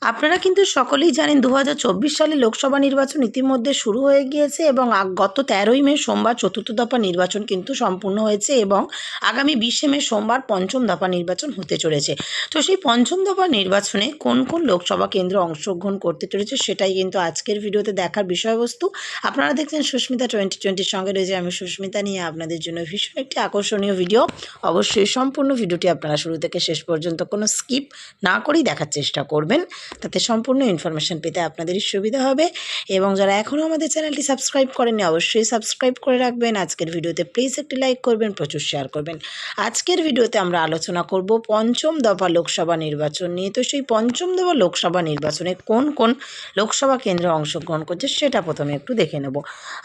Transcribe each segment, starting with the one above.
আপনারা কিন্তু সকলেই জানেন 2024 সালে লোকসভা নির্বাচন ইতিমধ্যে শুরু হয়ে গিয়েছে এবং গত 13ই মে সোমবার চতুর্থ দফা নির্বাচন কিন্তু সম্পূর্ণ হয়েছে এবং আগামী 20শে মে সোমবার পঞ্চম দফা নির্বাচন হতে চলেছে। তো সেই পঞ্চম দফা নির্বাচনে কোন কোন লোকসভা কেন্দ্র অংশগ্রহণ করতে চলেছে সেটাই কিন্তু আজকের ভিডিওতে দেখার বিষয়বস্তু। আপনারা দেখছেন সুস্মিতা 2020-র সঙ্গে রয়েছে আমি সুস্মিতা, নিয়ে আপনাদের জন্য ভীষণ একটি আকর্ষণীয় ভিডিও। অবশ্যই সম্পূর্ণ ভিডিওটি আপনারা শুরু থেকে শেষ পর্যন্ত কোনো স্কিপ না করেই দেখার চেষ্টা করবেন, তাতে সম্পূর্ণ ইনফরমেশন পেতে আপনাদেরই সুবিধা হবে। এবং যারা এখনও আমাদের চ্যানেলটি সাবস্ক্রাইব করেননি অবশ্যই সাবস্ক্রাইব করে রাখবেন। আজকের ভিডিওতে প্লিজ একটি লাইক করবেন, প্রচুর শেয়ার করবেন। আজকের ভিডিওতে আমরা আলোচনা করব পঞ্চম দফা লোকসভা নির্বাচন নিয়ে। তো সেই পঞ্চম দফা লোকসভা নির্বাচনে কোন কোন লোকসভা কেন্দ্রে অংশগ্রহণ করছে সেটা প্রথমে একটু দেখে নেব।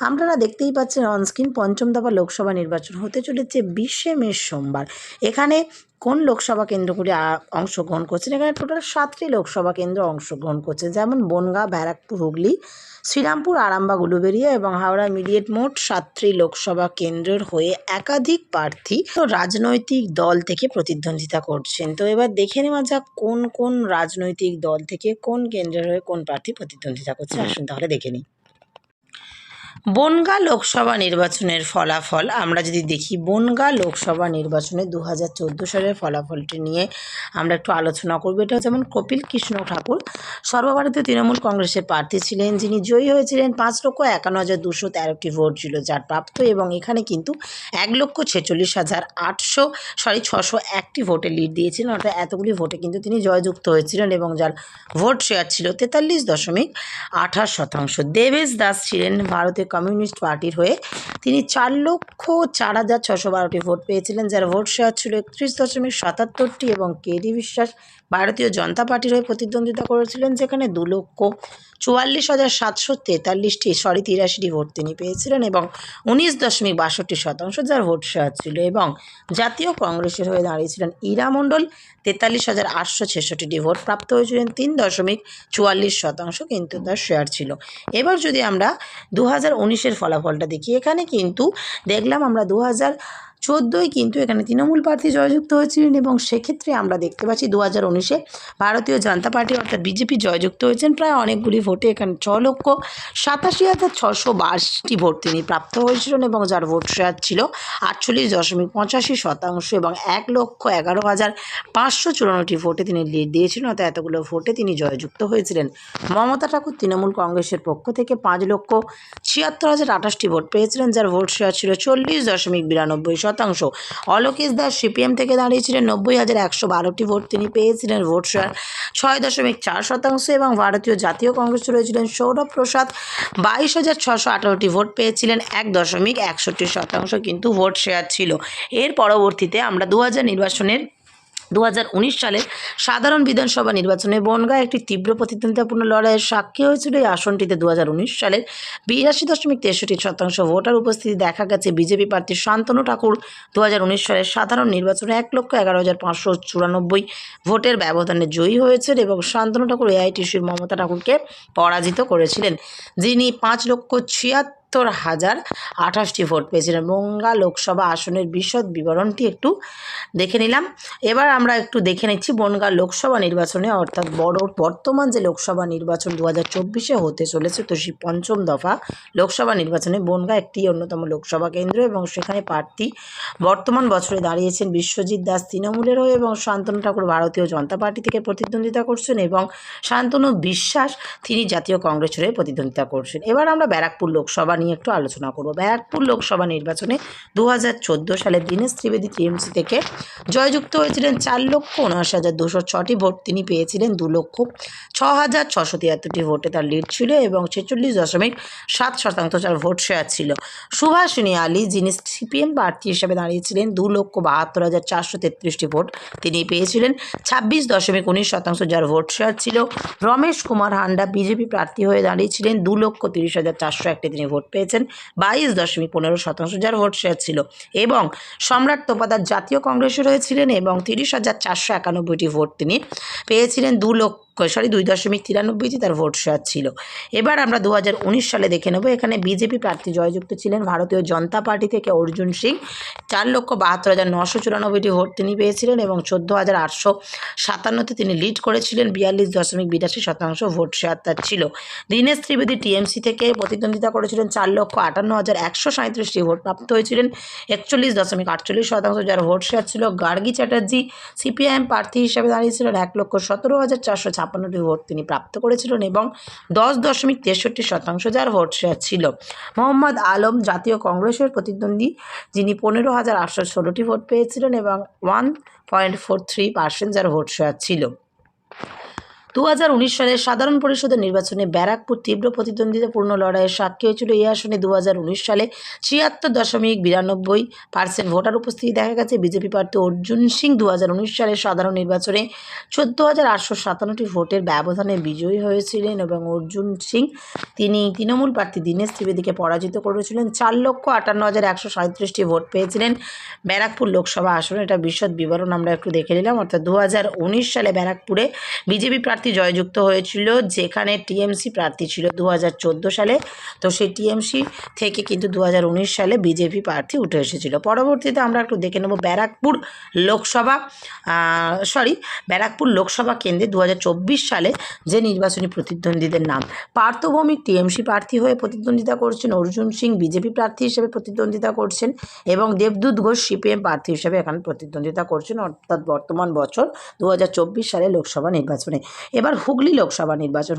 আপনারা দেখতেই পাচ্ছেন অনস্ক্রিন পঞ্চম দফা লোকসভা নির্বাচন হতে চলেছে 20শে মে সোমবার। এখানে কোন লোকসভা কেন্দ্রগুলি অংশগ্রহণ করছেন, এখানে টোটাল 7টি লোকসভা কেন্দ্র অংশগ্রহণ করছে, যেমন বনগাঁ, ব্যারাকপুর, হুগলি, শ্রীরামপুর, আরামবাগ, উলুবেড়িয়া এবং হাওড়া মিডিয়েট। মোট 7টি লোকসভা কেন্দ্রের হয়ে একাধিক প্রার্থী রাজনৈতিক দল থেকে প্রতিদ্বন্দ্বিতা করছেন। তো এবার দেখে নেওয়া যাক কোন কোন রাজনৈতিক দল থেকে কোন কেন্দ্রের হয়ে কোন প্রার্থী প্রতিদ্বন্দ্বিতা করছে। আসুন তাহলে দেখে নিই। বনগাঁ লোকসভা নির্বাচনের ফলাফল আমরা যদি দেখি, বনগাঁ লোকসভা নির্বাচনে 2014 সালের ফলাফলটি নিয়ে আমরা একটু আলোচনা করব। এটা যেমন কপিল কৃষ্ণ ঠাকুর সর্বভারতীয় তৃণমূল কংগ্রেসের প্রার্থী ছিলেন, যিনি জয়ী হয়েছিলেন। 5,51,213টি ভোট ছিল যার প্রাপ্ত, এবং এখানে কিন্তু 1,46,601টি ভোটে লিড দিয়েছিলেন, অর্থাৎ এতগুলি ভোটে কিন্তু তিনি জয়যুক্ত হয়েছিলেন এবং যার ভোট শেয়ার ছিল 43.28%। দেবেশ দাস ছিলেন ভারতের কমিউনিস্ট পার্টির হয়ে, তিনি 4,04,612টি ভোট পেয়েছিলেন, যার ভোট শেয়ার ছিল 31.77টি। এবং কেডি বিশ্বাস ভারতীয় জনতা পার্টির হয়ে প্রতিদ্বন্দ্বিতা করেছিলেন, যেখানে 2,44,743টি ভোট তিনি পেয়েছিলেন এবং 19.62%, যার ভোট শেয়ার ছিল। এবং জাতীয় কংগ্রেসের হয়ে দাঁড়িয়েছিলেন ইরা মণ্ডল, 43,866টি ভোট প্রাপ্ত হয়েছিলেন, 3.44% কিন্তু তার শেয়ার ছিল। এবার যদি আমরা 2019-এর ফলাফলটা দেখি, এখানে কিন্তু দেখলাম আমরা 2014-য় কিন্তু এখানে তৃণমূল প্রার্থী জয়যুক্ত হয়েছিলেন এবং সেক্ষেত্রে আমরা দেখতে পাচ্ছি 2019-এ ভারতীয় জনতা পার্টি অর্থাৎ বিজেপি জয়যুক্ত হয়েছেন প্রায় অনেকগুলি ভোটে। এখানে 6,87,622টি ভোট তিনি প্রাপ্ত হয়েছিলেন এবং যার ভোট শেয়ার ছিল 48.85% এবং 1,11,554টি ভোটে তিনি লিড দিয়েছিলেন, অর্থাৎ এতগুলো ভোটে তিনি জয়যুক্ত হয়েছিলেন। মমতা ঠাকুর তৃণমূল কংগ্রেসের পক্ষ থেকে 5,76,028টি ভোট পেয়েছিলেন, যার ভোট শেয়ার ছিল 40.92%। অলোকেশ দাস সিপিএম থেকে দাঁড়িয়েছিলেন, 90,112টি ভোট তিনি পেয়েছিলেন, ভোট শেয়ার 6.4%। এবং ভারতীয় জাতীয় কংগ্রেসে রয়েছিলেন সৌরভ প্রসাদ, 22,618টি ভোট পেয়েছিলেন, 1.61% কিন্তু ভোট শেয়ার ছিল। এর পরবর্তীতে আমরা 2019 সালের সাধারণ বিধানসভা নির্বাচনে বনগাঁ একটি তীব্র প্রতিদ্বন্দ্বিতাপূর্ণ লড়াইয়ের সাক্ষী হয়েছিল। এই আসনটিতে 2019 সালের 82.63% ভোটার উপস্থিতি দেখা গেছে। বিজেপি প্রার্থী শান্তনু ঠাকুর 2019 সালের সাধারণ নির্বাচনে 1,11,594 ভোটের ব্যবধানে জয়ী হয়েছেন এবং শান্তনু ঠাকুর এআইটিসির মমতা ঠাকুরকে পরাজিত করেছিলেন, যিনি 5,76,028টি ভোট পেয়েছিলেন। বনগাঁ লোকসভা আসনের বিশদ বিবরণটি একটু দেখে নিলাম। এবার আমরা একটু দেখে নিচ্ছি বনগাঁ লোকসভা নির্বাচনে, অর্থাৎ বর্তমান যে লোকসভা নির্বাচন 2024-এ হতে চলেছে, তো সেই পঞ্চম দফা লোকসভা নির্বাচনে বনগাঁ একটি অন্যতম লোকসভা কেন্দ্র এবং সেখানে প্রার্থী বর্তমান বছরে দাঁড়িয়েছেন বিশ্বজিৎ দাস তৃণমূলের হয়ে এবং শান্তনু ঠাকুর ভারতীয় জনতা পার্টি থেকে প্রতিদ্বন্দ্বিতা করছেন এবং শান্তনু বিশ্বাস তিনি জাতীয় কংগ্রেসের হয়ে প্রতিদ্বন্দ্বিতা করছেন। এবার আমরা ব্যারাকপুর লোকসভা নিয়ে একটু আলোচনা করব। ব্যারাকপুর লোকসভা নির্বাচনে 2014 সালে দীনেশ ত্রিবেদী টিএমসি থেকে জয়যুক্ত হয়েছিলেন। 4,79,206টি ভোট তিনি পেয়েছিলেন, 2,06,673টি ভোটে তার লিড ছিল এবং 46.7% যার ভোট শেয়ার ছিল। সুভাষিনী আলী, যিনি সিপিএম প্রার্থী হিসেবে দাঁড়িয়েছিলেন, 2,72,433টি ভোট তিনি পেয়েছিলেন, 26.19% যার ভোট শেয়ার ছিল। রমেশ কুমার হান্ডা বিজেপি প্রার্থী হয়ে দাঁড়িয়েছিলেন, 2,30,401টি তিনি ভোট পেয়েছেন, 22.15% যার ভোট শেয়ার ছিল। এবং সম্রাট তোপাদার জাতীয় কংগ্রেসে রয়েছিলেন এবং 30,491টি ভোট তিনি পেয়েছিলেন, 2.93টি তার ভোট শেয়ার ছিল। এবার আমরা 2019 সালে দেখে নেব। এখানে বিজেপি প্রার্থী জয়যুক্ত ছিলেন ভারতীয় জনতা পার্টি থেকে অর্জুন সিং। 4,72,994টি ভোট তিনি পেয়েছিলেন এবং 14,857তে তিনি লিড করেছিলেন। 42.82% ভোট শেয়ার তার ছিল। দীনেশ ত্রিবেদী টিএমসি থেকে প্রতিদ্বন্দ্বিতা করেছিলেন। 4,58,137টি ভোট প্রাপ্ত হয়েছিলেন, 41.48% যার ভোট শেয়ার ছিল। গার্গী চ্যাটার্জি সিপিআইএম প্রার্থী হিসেবে দাঁড়িয়েছিলেন। 1,17,456টি ভোট তিনি প্রাপ্ত করেছিলেন এবং 10.63% যার ভোট শেয়ার ছিল। মোহাম্মদ আলম জাতীয় কংগ্রেসের প্রতিদ্বন্দ্বী, যিনি 15,816টি ভোট পেয়েছিলেন এবং 1.43% যার ভোট শেয়ার ছিল। 2019 সালের সাধারণ পরিষদের নির্বাচনে ব্যারাকপুর তীব্র প্রতিদ্বন্দ্বিতাপূর্ণ লড়াইয়ের সাক্ষী হয়েছিল। এই আসনে 2019 সালে 76.92% ভোটার উপস্থিতি দেখা গেছে। বিজেপি প্রার্থী অর্জুন সিং 2019 সালের সাধারণ নির্বাচনে 14,857টি ভোটের ব্যবধানে বিজয়ী হয়েছিলেন এবং অর্জুন সিং তিনি তৃণমূল প্রার্থী দীনেশ ত্রিবেদীকে পরাজিত করেছিলেন। 4,58,137টি ভোট পেয়েছিলেন ব্যারাকপুর লোকসভা আসনে। এটা বিশদ বিবরণ আমরা একটু দেখে নিলাম। অর্থাৎ 2019 সালে ব্যারাকপুরে বিজেপি প্রার্থী জয়যুক্ত হয়েছিল, যেখানে টিএমসি প্রার্থী ছিল 2014 সালে। তো সেই টিএমসি থেকে কিন্তু 2019 সালে বিজেপি প্রার্থী উঠে এসেছিল। পরবর্তীতে আমরা একটু দেখে নেব ব্যারাকপুর লোকসভা কেন্দ্রে 2024 সালে যে নির্বাচনী প্রতিদ্বন্দ্বীদের নাম। পার্থ ভৌমিক টিএমসি প্রার্থী হয়ে প্রতিদ্বন্দ্বিতা করছেন। অর্জুন সিং বিজেপি প্রার্থী হিসেবে প্রতিদ্বন্দ্বিতা করছেন এবং দেবদূত ঘোষ সিপিএম প্রার্থী হিসেবে এখানে প্রতিদ্বন্দ্বিতা করছেন। অর্থাৎ বর্তমান বছর 2024 সালে লোকসভা নির্বাচনে। এবার হুগলি লোকসভা নির্বাচন।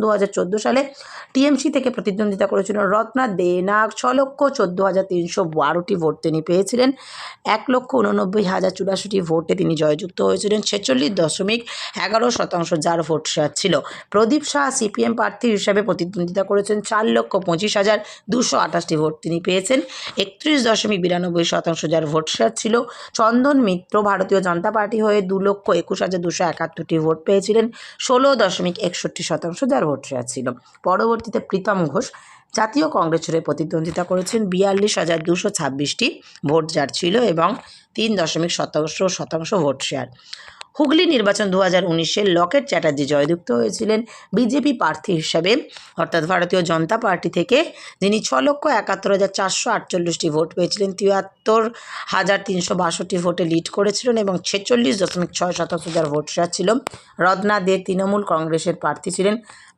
2014 সালে টিএমসি থেকে প্রতিদ্বন্দ্বিতা করেছিলেন রত্না দে নাগ। 6,14,312টি ভোট তিনি পেয়েছিলেন। 1,89,084টি ভোটে তিনি জয়যুক্ত হয়েছিলেন। 46.11% যার ভোট শেয়ার ছিল। প্রদীপ শাহ সিপিএম প্রার্থী হিসাবে প্রতিদ্বন্দ্বিতা করেছেন। 4,25,228টি ভোট তিনি পেয়েছেন। 31.92% যার ভোট শেয়ার ছিল। চন্দন মিত্র ভারতীয় জনতা পার্টি হয়ে 2,21,271টি ভোট পেয়েছিলেন। 16.61% যার ভোট শেয়ার ছিল। পরবর্তীতে প্রীতম ঘোষ জাতীয় কংগ্রেসের প্রতিদ্বন্দ্বিতা করেছেন। 42,226টি ভোট যার ছিল এবং 3.17% ভোট শেয়ার। হুগলি নির্বাচন 2019-এ লকেট চ্যাটার্জি জয়যুক্ত হয়েছিলেন বিজেপি প্রার্থী হিসাবে, অর্থাৎ ভারতীয় জনতা পার্টি থেকে, যিনি 6,71,448টি ভোট পেয়েছিলেন। 73,362টি ভোটে লিড করেছিলেন এবং 46.6% যার ভোট শেয়ার ছিল। রত্না দে তৃণমূল কংগ্রেসের প্রার্থী ছিলেন।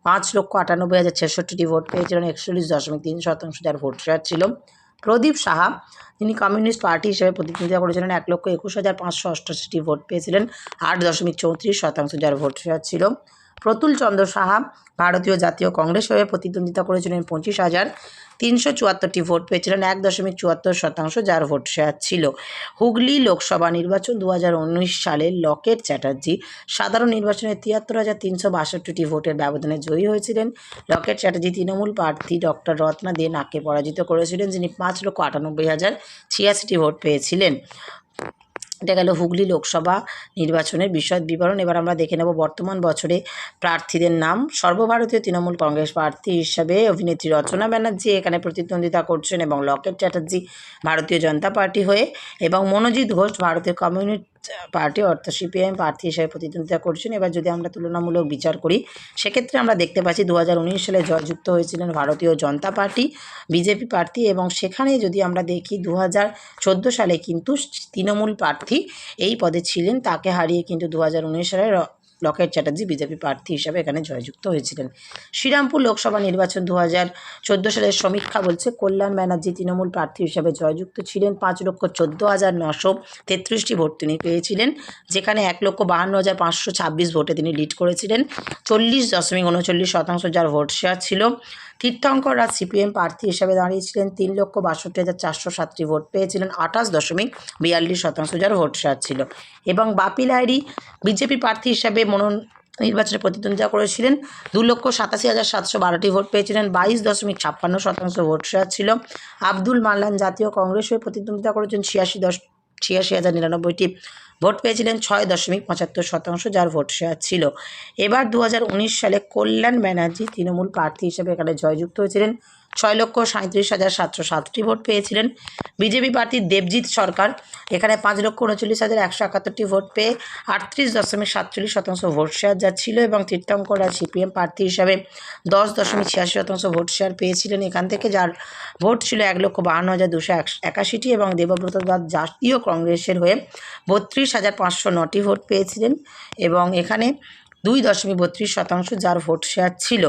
5,98,066টি ভোট পেয়েছিলেন। 41.3% যার ভোট শেয়ার ছিল। প্রদীপ সাহা তিনি কমিউনিস্ট পার্টি হিসেবে প্রতিদ্বন্দ্বিতা করেছিলেন। 1,21,588টি ভোট পেয়েছিলেন। 8.34% যার ভোট শেয়ার ছিল। প্রতুল চন্দ্র সাহা ভারতীয় জাতীয় কংগ্রেস হয়ে প্রতিদ্বন্দ্বিতা করেছিলেন। 25,374টি ভোট পেয়েছিলেন। 1.74% যার ভোট শেয়ার ছিল। হুগলি লোকসভা নির্বাচন 2019 সালে লকেট চ্যাটার্জি সাধারণ নির্বাচনে 73,362টি ভোটের ব্যবধানে জয়ী হয়েছিলেন। লকেট চ্যাটার্জি তৃণমূল প্রার্থী ডক্টর রত্না দে নাগকে পরাজিত করেছিলেন, যিনি 5,98,086টি ভোট পেয়েছিলেন। এটা গেল হুগলি লোকসভা নির্বাচনের বিশদ বিবরণ। এবার আমরা দেখে নেব বর্তমান বছরে প্রার্থীদের নাম। সর্বভারতীয় তৃণমূল কংগ্রেস প্রার্থী হিসাবে অভিনেত্রী রচনা ব্যানার্জি এখানে প্রতিদ্বন্দ্বিতা করছেন এবং লকেট চ্যাটার্জি ভারতীয় জনতা পার্টি হয়ে এবং মনোজিৎ ঘোষ ভারতীয় কমিউনিস্ট পার্টি অর্থাৎ সিপিআইএম প্রার্থী হিসেবে প্রতিদ্বন্দ্বিতা করছেন। এবার যদি আমরা তুলনামূলক বিচার করি, সেক্ষেত্রে আমরা দেখতে পাচ্ছি 2019 সালে জয়যুক্ত হয়েছিলেন ভারতীয় জনতা পার্টি বিজেপি প্রার্থী এবং সেখানে যদি আমরা দেখি 2014 সালে কিন্তু তৃণমূল প্রার্থী এই পদে ছিলেন। তাকে হারিয়ে কিন্তু 2019 সালে লকেট চ্যাটার্জি বিজেপি প্রার্থী হিসাবে এখানে জয়যুক্ত হয়েছিলেন। শ্রীরামপুর লোকসভা নির্বাচন 2014 সালের সমীক্ষা বলছে কল্যাণ ব্যানার্জি তৃণমূল প্রার্থী হিসাবে জয়যুক্ত ছিলেন। 5,14,933টি ভোট তিনি পেয়েছিলেন, যেখানে 1,52,526 ভোটে তিনি লিড করেছিলেন। 40.39% যার ভোট শেয়ার ছিল। তীর্থঙ্কর রাজ সিপিএম প্রার্থী হিসাবে দাঁড়িয়েছিলেন। 3,62,407টি ভোট পেয়েছিলেন। 28.42% যার ভোট শেয়ার ছিল। এবং বাপি লাহিড়ী বিজেপি প্রার্থী হিসাবে নির্বাচনে প্রতিদ্বন্দ্বিতা করেছিলেন। 2,87,712টি ভোট পেয়েছিলেন। 22.56% ভোট শেয়ার ছিল। আব্দুল মাল্লান জাতীয় কংগ্রেস হয়ে প্রতিদ্বন্দ্বিতা করেছেন। 86,099টি ভোট পেয়েছিলেন। 6.75% যার ভোট শেয়ার ছিল। এবার 2019 সালে কল্যাণ ব্যানার্জি তৃণমূল প্রার্থী হিসেবে এখানে জয়যুক্ত হয়েছিলেন। 6,37,707টি ভোট পেয়েছিলেন। বিজেপি প্রার্থী দেবজিৎ সরকার এখানে 5,39,171টি ভোট পেয়ে 38.47% ভোট শেয়ার যা ছিল, এবং তীর্থঙ্কর রায় সিপিএম প্রার্থী হিসাবে 10.86% ভোট শেয়ার পেয়েছিলেন। এখান থেকে যার ভোট ছিল 1,52,281টি, এবং দেবব্রত দাস জাতীয় কংগ্রেসের হয়ে 32,509টি ভোট পেয়েছিলেন, এবং এখানে 2.32% যার ভোট শেয়ার ছিল।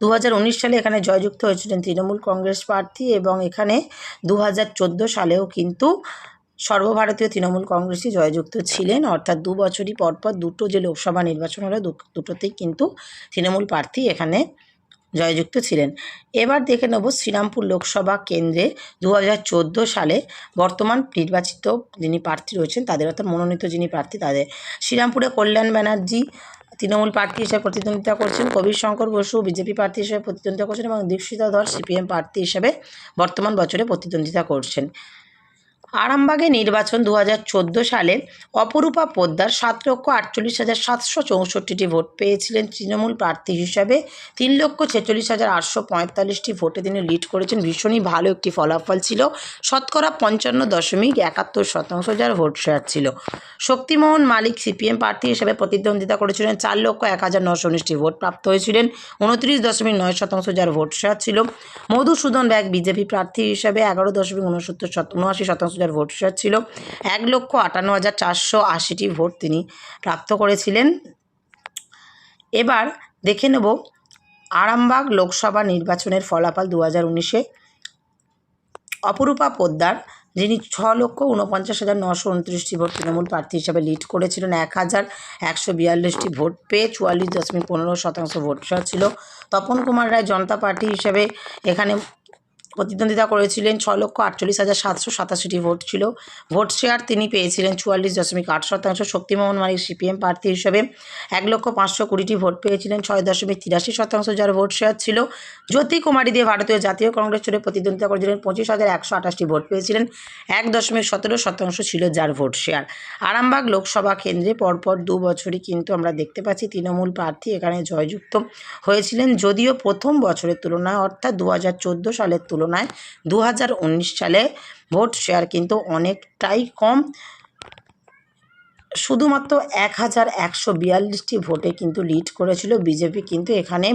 2019 সালে এখানে জয়যুক্ত হয়েছিলেন তৃণমূল কংগ্রেস প্রার্থী, এবং এখানে 2014 সালেও কিন্তু সর্বভারতীয় তৃণমূল কংগ্রেসই জয়যুক্ত ছিলেন, অর্থাৎ 2 বছরই পরপর দুটো যে লোকসভা নির্বাচন হলো দুটোতেই কিন্তু তৃণমূল প্রার্থী এখানে জয়যুক্ত ছিলেন। এবার দেখে নেব শ্রীরামপুর লোকসভা কেন্দ্রে 2014 সালে বর্তমান নির্বাচিত যিনি প্রার্থী রয়েছেন তাদের, অর্থাৎ মনোনীত যিনি প্রার্থী তাদের। শ্রীরামপুরে কল্যাণ ব্যানার্জি তৃণমূল প্রার্থী হিসেবে প্রতিদ্বন্দ্বিতা করছেন, কবির শঙ্কর বসু বিজেপি প্রার্থী হিসেবে প্রতিদ্বন্দ্বিতা করছেন, এবং দীক্ষিতা ধর সিপিএম প্রার্থী হিসেবে বর্তমান বছরে প্রতিদ্বন্দ্বিতা করছেন। আরামবাগে নির্বাচন 2014 সালে অপরূপা পোদ্দার 7,48,764টি ভোট পেয়েছিলেন তৃণমূল প্রার্থী হিসাবে। 3,46,845টি ভোটে তিনি লিড করেছেন। ভীষণই ভালো একটি ফলাফল ছিল। শতকরা 55.71% যার ভোট শেয়ার ছিল। শক্তিমোহন মালিক সিপিএম প্রার্থী হিসেবে প্রতিদ্বন্দ্বিতা করেছিলেন। 4,01,919টি ভোট প্রাপ্ত হয়েছিলেন। 29.9% যার ভোট শেয়ার ছিল। মধুসূদন ব্যাগ বিজেপি প্রার্থী হিসাবে 11.79% যার ভোট শেয়ার ছিল। 1,58,480টি ভোট তিনি প্রাপ্ত করেছিলেন। এবার দেখে নেব আরামবাগ লোকসভা নির্বাচনের ফলাফল 2019-এ। অপরূপা পোদ্দার যিনি 6,49,929টি ভোট তৃণমূল প্রার্থী হিসাবে লিড করেছিলেন, 1,142টি ভোট পেয়ে 44.15% ভোট শেয়ার ছিল। তপন কুমার রায় জনতা পার্টি হিসেবে এখানে প্রতিদ্বন্দ্বিতা করেছিলেন। 6,48,787টি ভোট ছিল। ভোট শেয়ার তিনি পেয়েছিলেন 44.8%। শক্তিমোহন মালিক সিপিএম প্রার্থী হিসেবে 1,520টি ভোট পেয়েছিলেন, 6.83% যার ভোট শেয়ার ছিল। জ্যোতি কুমারী দে ভারতীয় জাতীয় কংগ্রেস ছেড়ে প্রতিদ্বন্দ্বিতা করেছিলেন, 25,128টি ভোট পেয়েছিলেন, 1.17% ছিল যার ভোট শেয়ার। আরামবাগ লোকসভা কেন্দ্রে পরপর 2 বছরই কিন্তু আমরা দেখতে পাচ্ছি তৃণমূল প্রার্থী এখানে জয়যুক্ত হয়েছিলেন, যদিও প্রথম বছরের তুলনায় অর্থাৎ 2014 সালের তুলনায় 2019 সালে ভোট শেয়ার কিন্তু অনেকটাই কম। শুধুমাত্র 1,142টি ভোটে কিন্তু লিড করেছিল বিজেপি, কিন্তু এখানে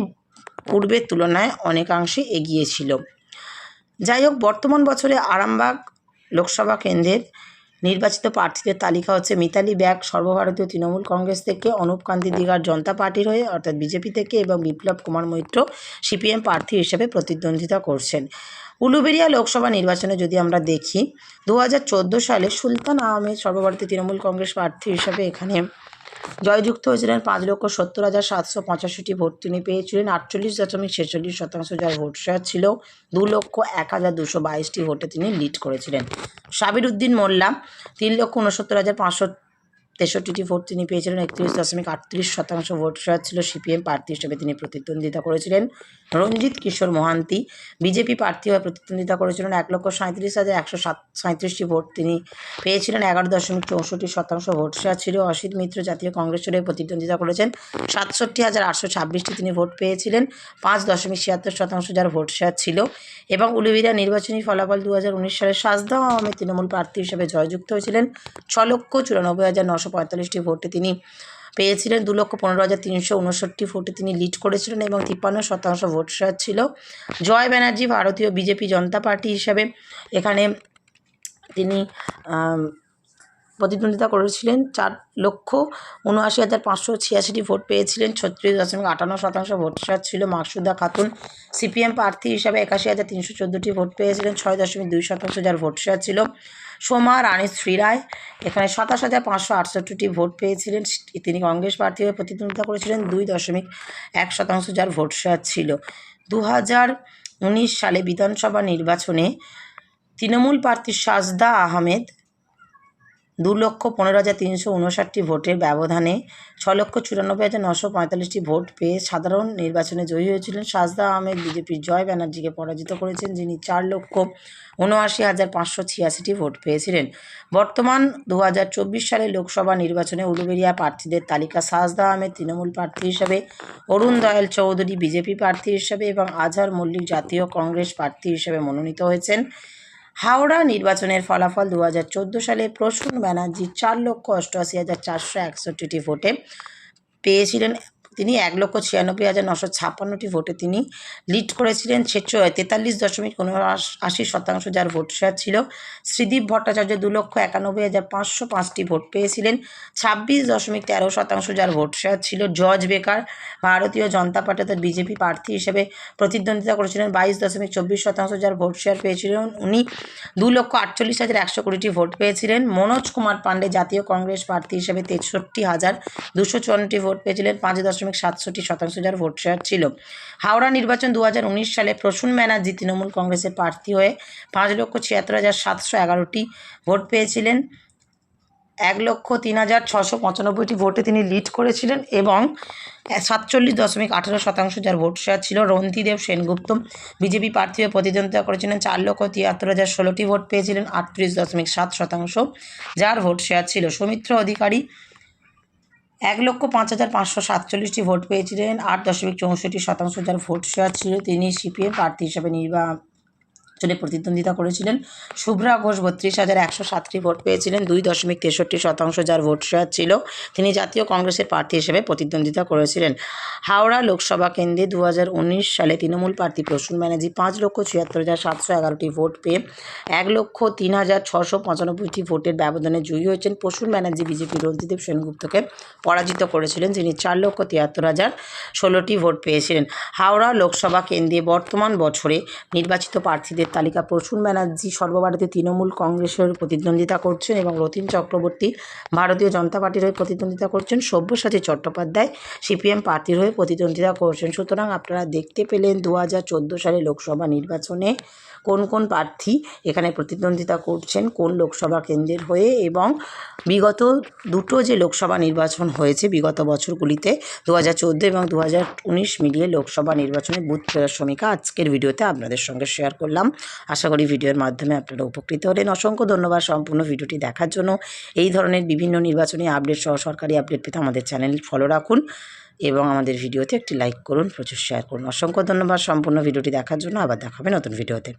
পূর্বের তুলনায় অনেকাংশে এগিয়ে ছিল। যাই হোক, বর্তমান বছরে আরামবাগ লোকসভা কেন্দ্রের নির্বাচিত প্রার্থীদের তালিকা হচ্ছে: মিতালি ব্যাগ সর্বভারতীয় তৃণমূল কংগ্রেস থেকে, অনুপ কান্তি দিগার জনতা পার্টির হয়ে অর্থাৎ বিজেপি থেকে, এবং বিপ্লব কুমার মৈত্র সিপিএম প্রার্থী হিসেবে প্রতিদ্বন্দ্বিতা করছেন। উলুবেড়িয়া লোকসভা নির্বাচনে যদি আমরা দেখি, 2014 সালে সুলতান আহমেদ সর্বভারতীয় তৃণমূল কংগ্রেস প্রার্থী হিসেবে এখানে জয়যুক্ত হয়েছিলেন। 5,70,785টি ভোট তিনি পেয়েছিলেন, 48.46% যার ভোট শেয়ার ছিল। 2,01,222টি ভোটে তিনি লিড করেছিলেন। সাবির উদ্দিন মোল্লা 3,69,563টি ভোট তিনি পেয়েছিলেন, 31.38% ভোট শেয়ার ছিল। সিপিএম প্রার্থী হিসেবে তিনি প্রতিদ্বন্দ্বিতা করেছিলেন। রঞ্জিত কিশোর মহান্তি বিজেপি প্রার্থী হয়ে প্রতিদ্বন্দ্বিতা করেছিলেন, 1,37,137টি ভোট তিনি পেয়েছিলেন, 11.64% ভোট শেয়ার ছিল। অসিত মিত্র জাতীয় কংগ্রেস ছেড়ে প্রতিদ্বন্দ্বিতা করেছেন, 67,826টি তিনি ভোট পেয়েছিলেন, 5.76% যার ভোট শেয়ার ছিল। এবং উলুবেড়িয়া নির্বাচনী ফলাফল 2019 সালে সাজদা আহমেদ তৃণমূল প্রার্থী হিসেবে জয়যুক্ত হয়েছিলেন। 6,94,945টি ভোটে তিনি পেয়েছিলেন, 2,15,359টি ভোটে তিনি লিড করেছিলেন, এবং 53% ভোট শেয়ার ছিল। জয় ব্যানার্জি ভারতীয় বিজেপি জনতা পার্টি হিসাবে এখানে তিনি প্রতিদ্বন্দ্বিতা করেছিলেন, 4,79,586টি ভোট পেয়েছিলেন, 36.58% ভোট শেয়ার ছিল। মাকসুদা খাতুন সিপিএম প্রার্থী হিসাবে 81,314টি ভোট পেয়েছিলেন, 6.2% যার ভোট শেয়ার ছিল। সোমা রানী শ্রীরায় এখানে 27,568টি ভোট পেয়েছিলেন, তিনি কংগ্রেস প্রার্থী হয়ে প্রতিদ্বন্দ্বিতা করেছিলেন, 2.1% যার ভোট শেয়ার ছিল। 2019 সালে বিধানসভা নির্বাচনে তৃণমূল প্রার্থী সাজদা আহমেদ 2,15,359 ভোটের ব্যবধানে 6,94,945 ভোট পেয়ে সাধারণ নির্বাচনে জয়ী হয়েছিলেন। সাজদা আহমেদ বিজেপির জয় ব্যানার্জিকে পরাজিত করেছেন, যিনি 4,79,586 ভোট পেয়েছিলেন। বর্তমান 2024 সালের লোকসভা নির্বাচনে উলুবেড়িয়া প্রার্থীদের তালিকা: সাজদা আহমেদ তৃণমূল প্রার্থী হিসাবে, অরুণ দয়াল চৌধুরী বিজেপি প্রার্থী হিসাবে এবং আজহার মল্লিক জাতীয় কংগ্রেস প্রার্থী হিসাবে মনোনীত হয়েছেন। হাওড়া নির্বাচনের ফলাফল: 2014 সালে প্রসূন ব্যানার্জি 4,88,461 ভোটে পেয়েছিলেন। তিনি 1,96,956 ভোটে তিনি লিড করেছিলেন। 43.79% যার ভোট শেয়ার ছিল। শ্রীদীপ ভট্টাচার্য 2,91,505 ভোট পেয়েছিলেন, 26.13% যার ভোট শেয়ার ছিল। জর্জ বেকার ভারতীয় জনতা পার্টি অর্থাৎ বিজেপি প্রার্থী হিসেবে প্রতিদ্বন্দ্বিতা করেছিলেন, 22.24% যার ভোট শেয়ার পেয়েছিলেন। উনি 2,48,120 ভোট পেয়েছিলেন। মনোজ কুমার পাণ্ডে জাতীয় কংগ্রেস প্রার্থী হিসেবে 63,254 ভোট পেয়েছিলেন, 5.67% যার ভোট শেয়ার ছিল। হাওড়া নির্বাচন 2019 সালে প্রসূন ব্যানার্জি তৃণমূল কংগ্রেসের প্রার্থী হয়ে 5,76,711 ভোট পেয়েছিলেন, 1,03,695 ভোটে তিনি লিড করেছিলেন এবং 47.18% যার ভোট শেয়ার ছিল। রন্তিদেব সেনগুপ্ত বিজেপি প্রার্থী হয়ে প্রতিদ্বন্দ্বিতা করেছিলেন, 4,73,016 ভোট পেয়েছিলেন, 38.7% যার ভোট শেয়ার ছিল। সৌমিত্র অধিকারী 1,05,547 ভোট পেয়েছিলেন, 8.64% যার ভোট শেয়ার ছিল। তিনি সিপিএম প্রার্থী হিসাবে নির্বাচনে প্রতিদ্বন্দ্বিতা করেছিলেন। শুভ্রা ঘোষ 32,107 ভোট পেয়েছিলেন, 2.63% যার ভোট শেয়ার ছিল। তিনি জাতীয় কংগ্রেসের প্রার্থী হিসেবে প্রতিদ্বন্দ্বিতা করেছিলেন। হাওড়া লোকসভা কেন্দ্রে 2019 সালে তৃণমূল প্রার্থী প্রসূন ব্যানার্জি 5,76,711 ভোট পেয়ে 1,03,695 ভোটের ব্যবধানে জয়ী হয়েছেন। প্রসূন ব্যানার্জি বিজেপির রন্তিদেব সেনগুপ্তকে পরাজিত করেছিলেন, যিনি 4,73,016 ভোট পেয়েছিলেন। হাওড়া লোকসভা কেন্দ্রে বর্তমান বছরে নির্বাচিত প্রার্থীদের তালিকা: প্রসূন ব্যানার্জি সর্বভারতীয় তৃণমূল কংগ্রেসের প্রতিদ্বন্দ্বিতা করছেন এবং রতিন চক্রবর্তী ভারতীয় জনতা পার্টির হয়ে প্রতিদ্বন্দ্বিতা করছেন। সব্যসাচী চট্টোপাধ্যায় সিপিএম প্রার্থীর হয়ে প্রতিদ্বন্দ্বিতা করছেন। সুতরাং আপনারা দেখতে পেলেন 2014 সালে লোকসভা নির্বাচনে কোন কোন প্রার্থী এখানে প্রতিদ্বন্দ্বিতা করছেন কোন লোকসভা কেন্দ্রের হয়ে, এবং বিগত দুটো যে লোকসভা নির্বাচন হয়েছে বিগত বছরগুলিতে 2014 এবং 2019 মিলিয়ে লোকসভা নির্বাচনে বুথ ফেরার সমীক্ষা আজকের ভিডিওতে আপনাদের সঙ্গে শেয়ার করলাম। আশা করি ভিডিওর মাধ্যমে আপনারা উপকৃত হলেন। অসংখ্য ধন্যবাদ সম্পূর্ণ ভিডিওটি দেখার জন্য। এই ধরনের বিভিন্ন নির্বাচনী আপডেট সহ সরকারি আপডেট পেতে আমাদের চ্যানেল ফলো রাখুন এবং আমাদের ভিডিওতে একটি লাইক করুন, প্রচুর শেয়ার করুন। অসংখ্য ধন্যবাদ সম্পূর্ণ ভিডিওটি দেখার জন্য। আবার দেখা হবে নতুন ভিডিওতে।